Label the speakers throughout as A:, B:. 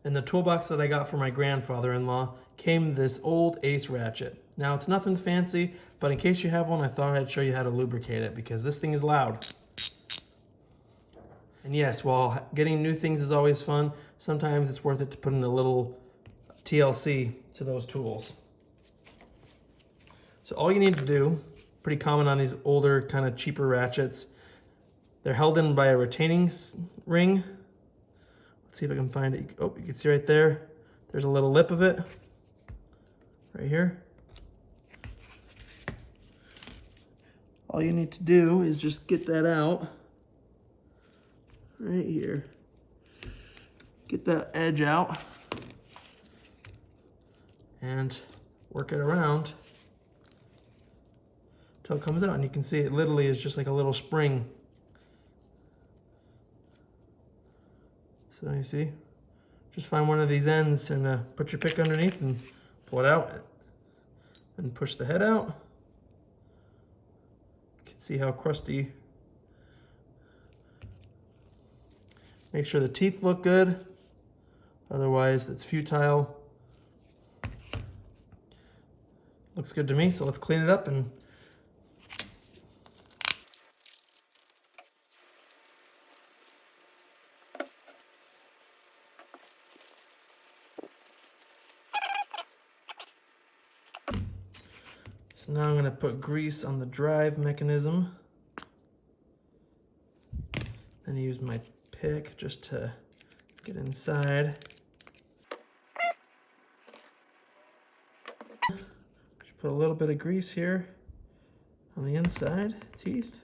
A: In the toolbox that I got for my grandfather-in-law came this old Ace ratchet. Now it's nothing fancy, but in case you have one, I thought I'd show you how to lubricate it because this thing is loud. And yes, while getting new things is always fun, sometimes it's worth it to put in a little TLC to those tools. So all you need to do, pretty common on these older kind of cheaper ratchets, they're held in by a retaining ring. Let's see if I can find it. Oh, you can see right there. There's a little lip of it right here. All you need to do is just get that out right here. Get that edge out and work it around until it comes out. And you can see it literally is just like a little spring. So you see, just find one of these ends and put your pick underneath and pull it out and push the head out. You can see how crusty. Make sure the teeth look good, otherwise it's futile. Looks good to me, so let's clean it up and so now I'm going to put grease on the drive mechanism. Then use my pick just to get inside. Just put a little bit of grease here on the inside teeth.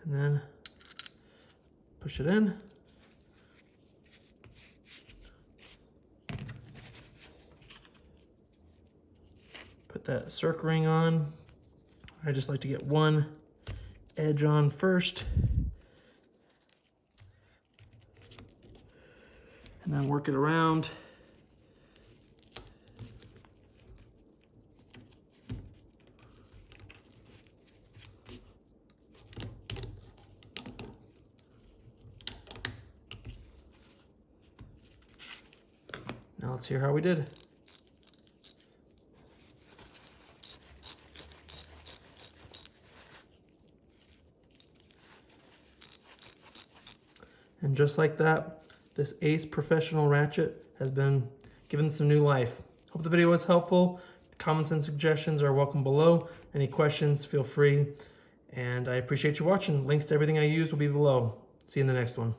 A: And then push it in. Put that circ ring on. I just like to get one edge on first and then work it around. Now let's hear how we did. And just like that, this Ace professional ratchet has been given some new life. Hope the video was helpful. Comments and suggestions are welcome below. Any questions, feel free. And I appreciate you watching. Links to everything I use will be below. See you in the next one.